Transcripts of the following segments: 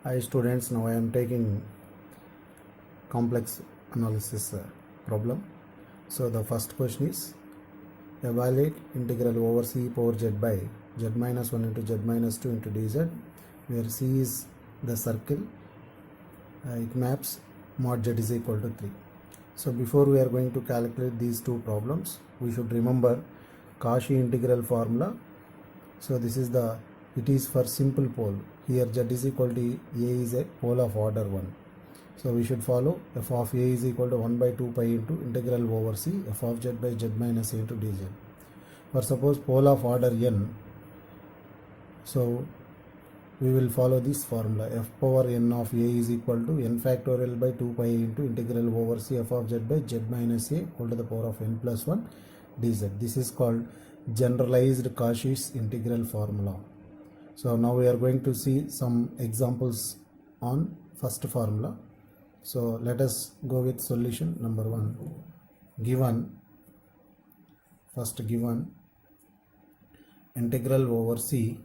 Hi students, now I am taking complex analysis problem. So the first question is evaluate integral over c power z by z minus 1 into z minus 2 into dz, where c is the circle. It maps mod z is equal to 3. So before we are going to calculate these two problems, we should remember Cauchy integral formula. So this is it is for simple pole. Here z is equal to a is a pole of order 1. So we should follow f of a is equal to 1 by 2 pi into integral over c f of z by z minus a into dz. For suppose pole of order n, so we will follow this formula. F power n of a is equal to n factorial by 2 pi into integral over c f of z by z minus a whole to the power of n plus 1 dz. This is called generalized Cauchy's integral formula. So now we are going to see some examples on first formula. So let us go with solution number 1. Given integral over c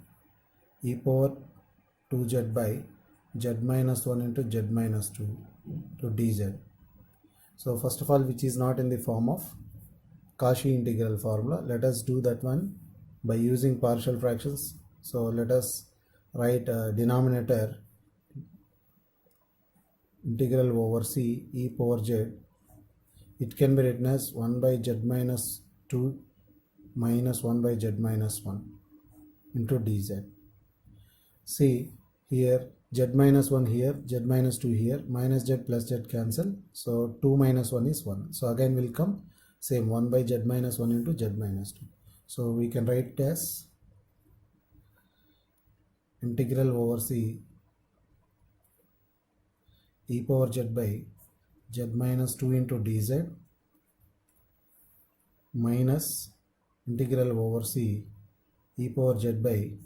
e power 2z by z minus 1 into z minus 2 to dz. So first of all, which is not in the form of Cauchy integral formula, let us do that one by using partial fractions. So let us write denominator integral over c e power z. It can be written as 1 by z minus 2 minus 1 by z minus 1 into dz. See here z minus 1 here, z minus 2 here, minus z plus z cancel. So 2 minus 1 is 1. So again will come same 1 by z minus 1 into z minus 2. So we can write it as integral over c e power z by z minus 2 into dz minus integral over c e power z by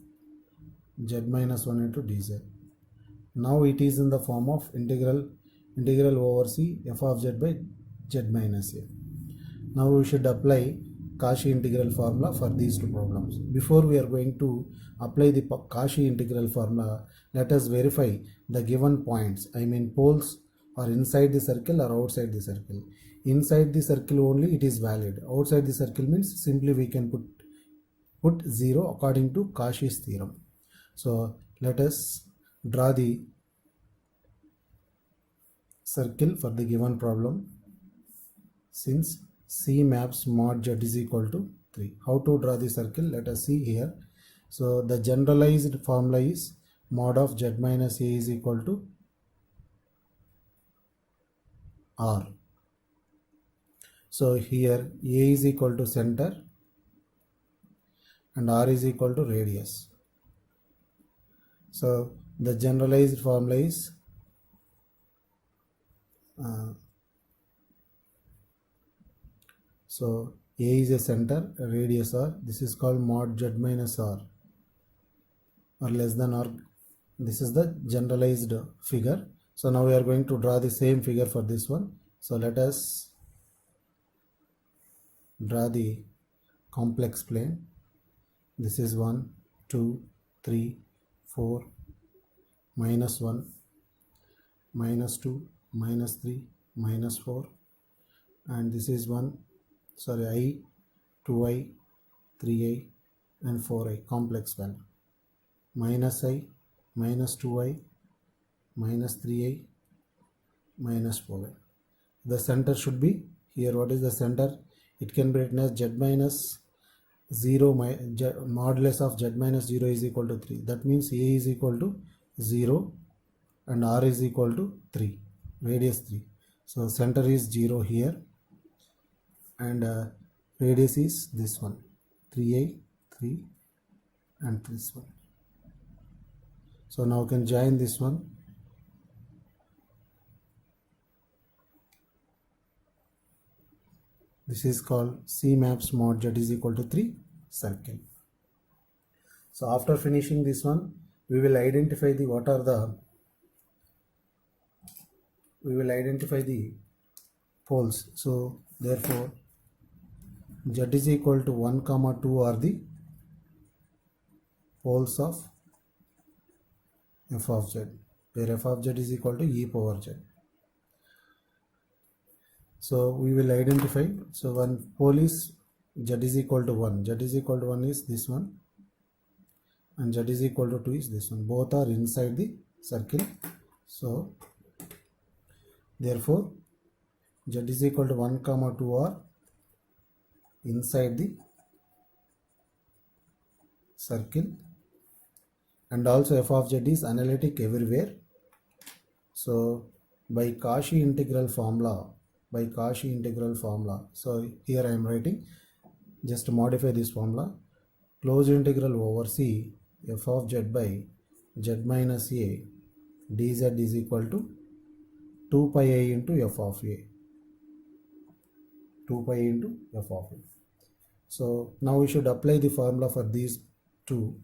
z minus 1 into dz. Now it is in the form of integral over c f of z by z minus a. Now we should apply Cauchy integral formula for these two problems. Before we are going to apply the Cauchy integral formula, let us verify the given points. I mean poles are inside the circle or outside the circle. Inside the circle only it is valid. Outside the circle means simply we can put 0 according to Cauchy's theorem. So let us draw the circle for the given problem. Since C maps mod z is equal to 3. How to draw the circle? Let us see here. So the generalized formula is mod of z minus a is equal to r. So here a is equal to center and r is equal to radius. So the generalized formula is so a is a center, radius r. This is called mod z minus r or less than r. This is the generalized figure. So now we are going to draw the same figure for this one. So let us draw the complex plane. This is 1, 2, 3, 4, minus 1, minus 2, minus 3, minus 4, and this is I, 2i, 3i and 4i complex value. Minus I, minus 2i, minus 3i, minus 4i. The center should be here. What is the center? It can be written as z minus 0 modulus of z minus 0 is equal to 3. That means a is equal to 0 and r is equal to 3, radius 3. So center is 0 here and radius is this one, 3i, 3 and this one. So now we can join this one. This is called C maps mod z is equal to 3 circle. So after finishing this one, we will identify the poles. So therefore z is equal to 1, 2 are the poles of f of z. where f of z is equal to e power z. So we will identify. So one pole is z is equal to 1. Z is equal to 1 is this one, and z is equal to 2 is this one. Both are inside the circle. So therefore z is equal to 1 comma 2 are inside the circle, and also f of z is analytic everywhere. So by Cauchy integral formula, so here I am writing, just modify this formula. Closed integral over C f of z by z minus a dz is equal to 2 pi a into f of a. 2 pi into f of a. So now we should apply the formula for these two.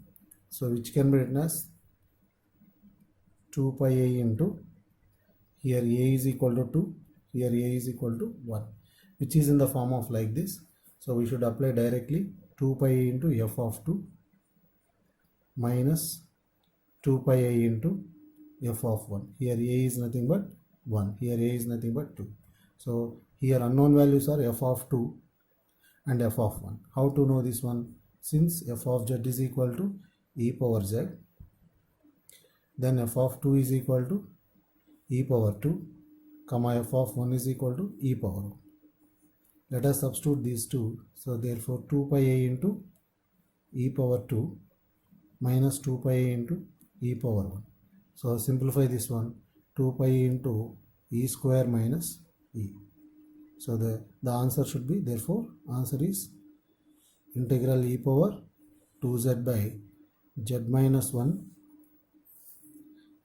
So which can be written as 2 pi a into, here a is equal to 2, here a is equal to 1, which is in the form of like this. So we should apply directly 2 pi a into f of 2 minus 2 pi a into f of 1. Here a is nothing but 1, here a is nothing but 2. So here unknown values are f of 2 and f of 1. How to know this one? Since f of z is equal to e power z, then f of 2 is equal to e power 2, comma f of 1 is equal to e power 1. Let us substitute these two. So therefore 2 pi a into e power 2 minus 2 pi a into e power 1. So simplify this one, 2 pi into e square minus e. So the answer should be, therefore answer is integral e power 2z by z minus 1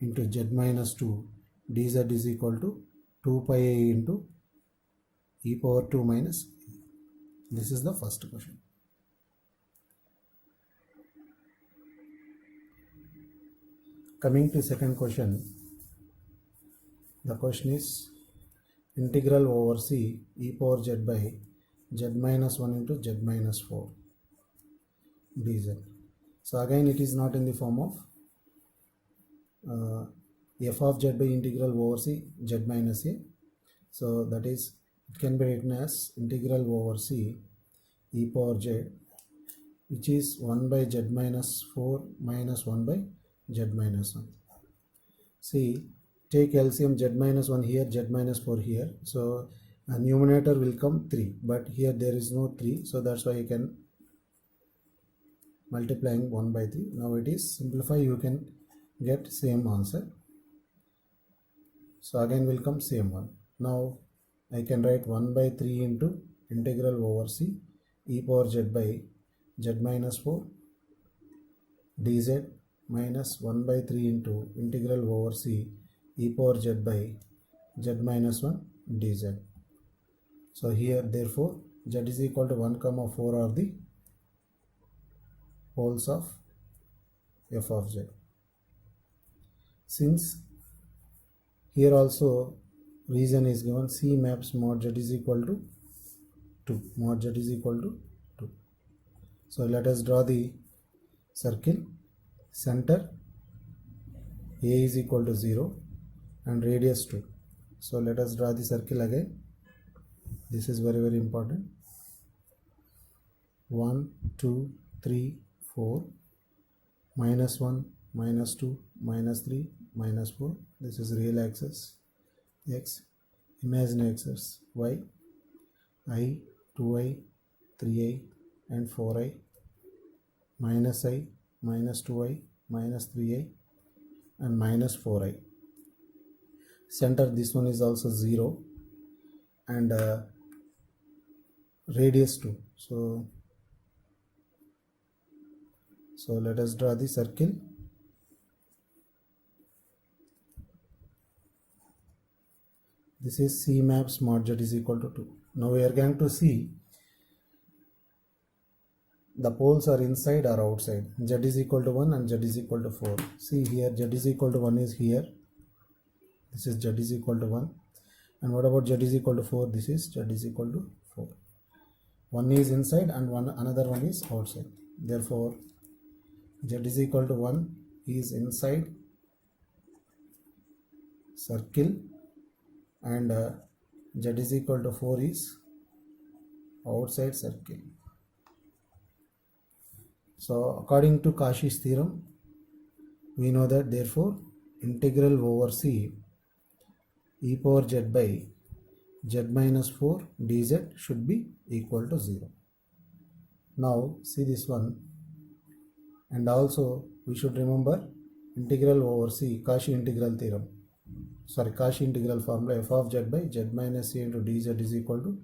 into z minus 2 dz is equal to 2 pi a into e power 2 minus e. This is the first question. Coming to second question, the question is integral over c e power z by z minus 1 into z minus 4 dz. So again it is not in the form of f of z by integral over c z minus a. So that is, it can be written as integral over c e power z, which is 1 by z minus 4 minus 1 by z minus 1. See, take LCM z minus 1 here, z minus 4 here. So a numerator will come 3, but here there is no 3. So that's why you can multiplying 1 by 3. Now it is simplify, you can get same answer. So again will come same one. Now I can write 1 by 3 into integral over c e power z by z minus 4 dz minus 1 by 3 into integral over c e power z by z minus 1 dz. So here therefore z is equal to 1 comma 4 are the poles of f of z. Since here also region is given, C maps mod z is equal to 2, mod z is equal to 2. So let us draw the circle. Center A is equal to 0 and radius 2. So let us draw the circle again. This is very very important. 1, 2, 3, 4, minus 1, minus 2, minus 3, minus 4. This is real axis x, imaginary axis y, I, 2i, 3i and 4i, minus I, minus 2i, minus 3i and minus 4i. Center, this one is also 0 and radius 2. So let us draw the circle. This is C maps mod z is equal to 2. Now we are going to see the poles are inside or outside. Z is equal to 1 and Z is equal to 4. See here, Z is equal to 1 is here. This is Z is equal to 1. And what about Z is equal to 4? This is Z is equal to 4. One is inside and another one is outside. Therefore, Z is equal to 1 is inside circle, and z is equal to 4 is outside circle. So according to Cauchy's theorem, we know that therefore integral over c e power z by z minus 4 dz should be equal to 0. Now see this one, and also we should remember integral over c Cauchy integral theorem, Cauchy integral formula, f of z by z minus c into dz is equal to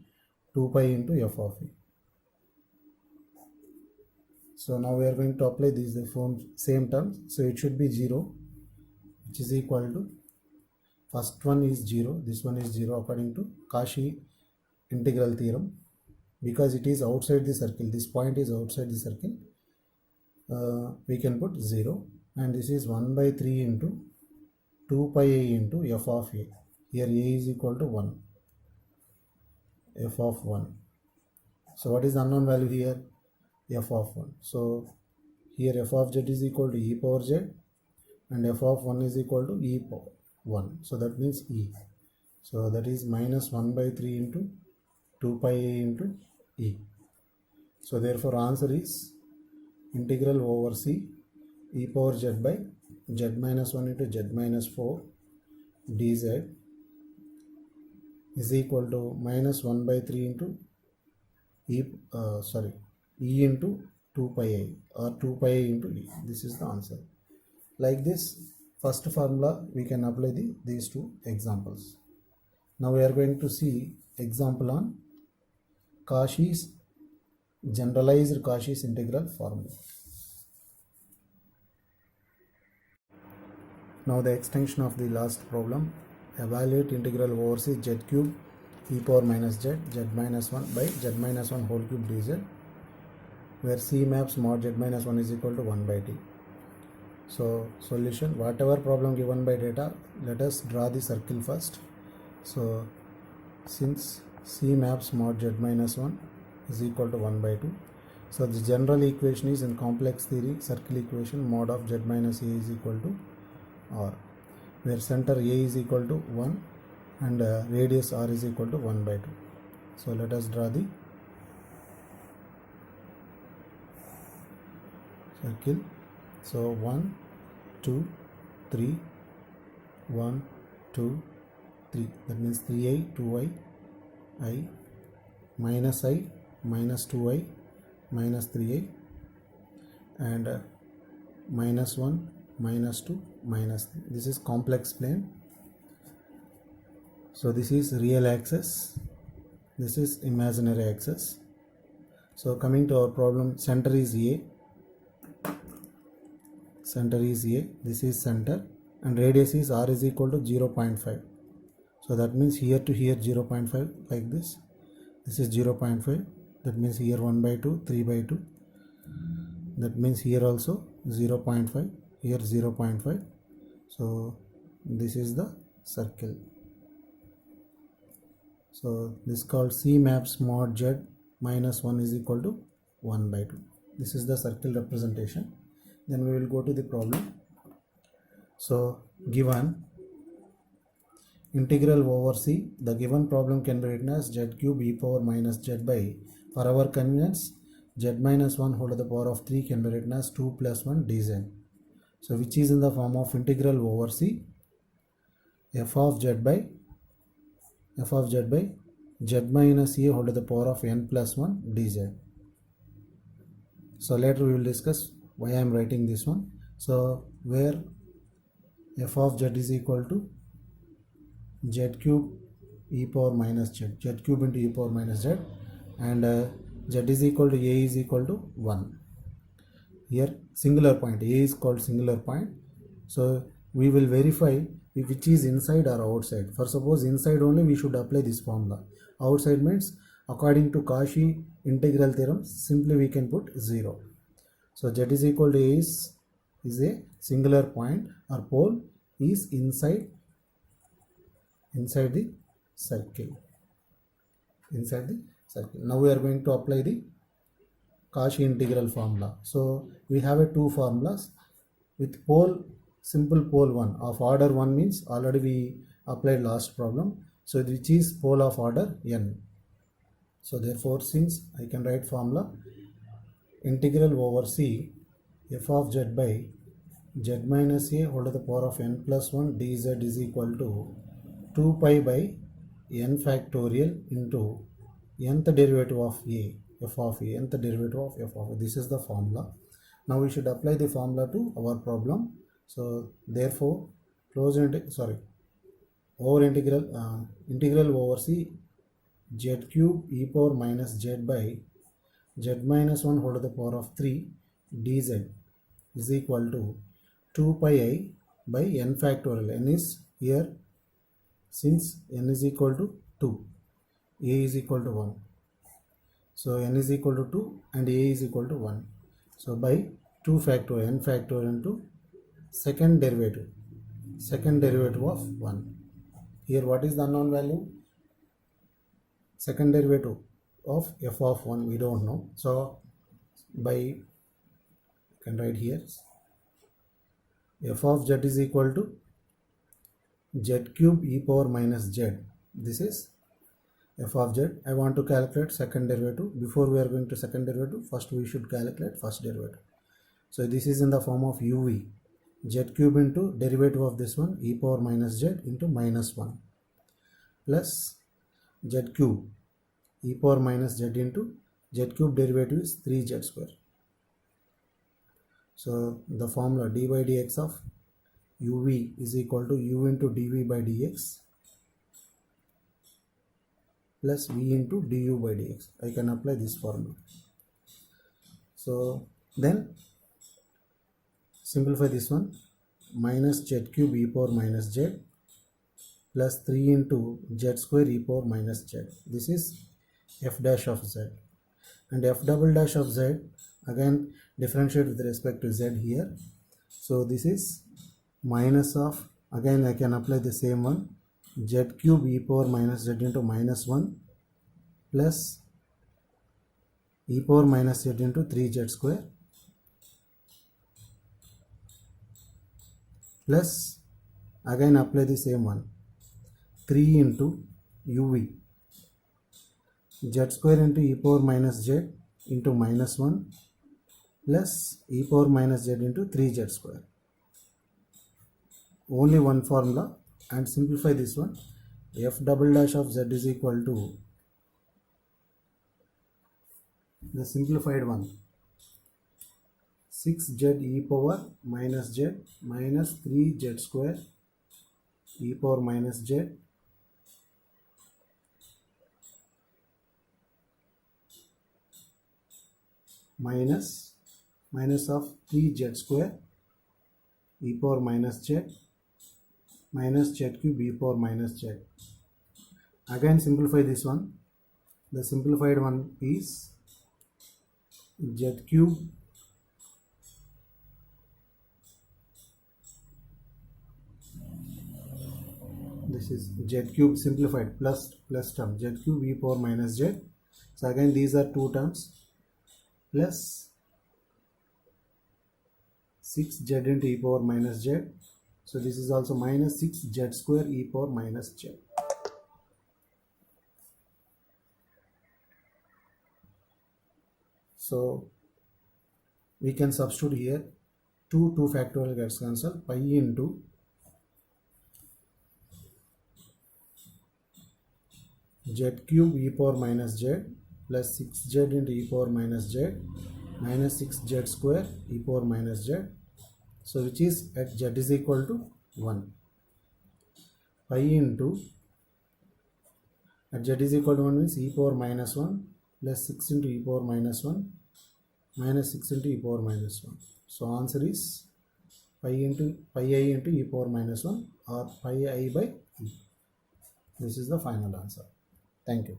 2 pi into f of a. So now we are going to apply these same terms. So it should be 0, which is equal to, first one is 0, this one is 0 according to Cauchy integral theorem, because it is outside the circle, this point is outside the circle, we can put 0, and this is 1 by 3 into 2 pi a into f of a. Here a is equal to 1, f of 1. So what is the unknown value here? F of 1. So here f of z is equal to e power z, and f of 1 is equal to e power 1. So that means e. So that is minus 1 by 3 into 2 pi a into e. So therefore answer is integral over c e power z by z minus 1 into z minus 4 dz is equal to minus 1 by 3 into e into 2 pi I, or 2 pi I into e. This is the answer. Like this, first formula we can apply these two examples. Now we are going to see example on Cauchy's generalized Cauchy's integral formula. Now the extension of the last problem. Evaluate integral over c z cube e power minus z minus 1 by z minus 1 whole cube dz, where c maps mod z minus 1 is equal to 1 by t. So solution, whatever problem given by data, let us draw the circle first. So since c maps mod z minus 1 is equal to 1 by 2, so the general equation is in complex theory circle equation, mod of z minus a is equal to r, where center a is equal to 1 and radius r is equal to 1 by 2. So let us draw the circle. So 1 2 3 1 2 3, that means 3i 2i I minus 2i minus 3i, and minus 1 minus 2 minus 3. This is complex plane. So this is real axis, this is imaginary axis. So coming to our problem, center is a, this is center, and radius is r is equal to 0.5. So that means here to here 0.5, like this. This is 0.5, that means here 1 by 2, 3 by 2, that means here also 0.5, here 0.5. So this is the circle. So this is called c maps mod z minus 1 is equal to 1 by 2. This is the circle representation. Then we will go to the problem. So given integral over c, the given problem can be written as z cube e power minus z by, for our convenience, z minus 1 whole to the power of 3 can be written as 2 plus 1 dz. So which is in the form of integral over c f of z by z minus a whole to the power of n plus 1 dz. So later we will discuss why I am writing this one. So where f of z is equal to z cube e power minus z cube into e power minus z, and z is equal to a is equal to 1. Here singular point, a is called singular point. So we will verify if which is inside or outside. For suppose inside only, we should apply this formula. Outside means according to Cauchy integral theorem, simply we can put 0. So z is equal to a is a singular point or pole is inside the circle. Now we are going to apply the Cauchy integral formula. So we have two formulas. With pole simple pole 1 of order 1 means already we applied last problem, so which is pole of order n. So therefore, since I can write formula integral over c f of z by z minus a whole to the power of n plus 1 dz is equal to 2 pi by n factorial into nth derivative of a, f of a, nth derivative of f of a. This is the formula. Now we should apply the formula to our problem. So therefore, over integral over c z cube e power minus z by z minus 1 whole to the power of 3 dz is equal to 2 pi I by n factorial. N is here, since n is equal to 2, a is equal to 1. So n is equal to 2 and a is equal to 1. So by 2 factorial, n factorial into second derivative of 1. Here what is the unknown value? Second derivative of f of 1 we don't know. So by, I can write here, f of z is equal to z cube e power minus z. This is f of z. I want to calculate second derivative. Before we are going to second derivative, first we should calculate first derivative. So this is in the form of uv, z cube into derivative of this one e power minus z into minus 1 plus z cube e power minus z into z cube derivative is 3z square. So the formula d by dx of uv is equal to u into dv by dx plus v into du by dx. I can apply this formula. So then simplify this one, minus z cube e power minus z plus 3 into z square e power minus z. This is f dash of z, and f double dash of z again differentiate with respect to z here. So this is minus of, again I can apply the same one, z cube e power minus z into minus 1 plus e power minus z into 3z square plus again apply the same one, 3 into uv z square into e power minus z into minus 1 plus e power minus z into 3z square. Only one formula, and simplify this one, f double dash of z is equal to the simplified one, 6z e power minus z minus 3z square e power minus z minus of 3z square e power minus z minus z cube e power minus z. Again simplify this one. The simplified one is z cube this is z cube simplified plus term z cube e power minus z. So again these are two terms plus 6z into e power minus z. So this is also minus 6z square e power minus z. So we can substitute here 2 factorial gets cancelled, pi into z cube e power minus z plus 6z into e power minus z minus 6z square e power minus z. So which is at z is equal to 1, pi into at z is equal to 1 means e power minus 1 plus 6 into e power minus 1 minus 6 into e power minus 1. So answer is pi I into e power minus 1 or pi I by e. This is the final answer. Thank you.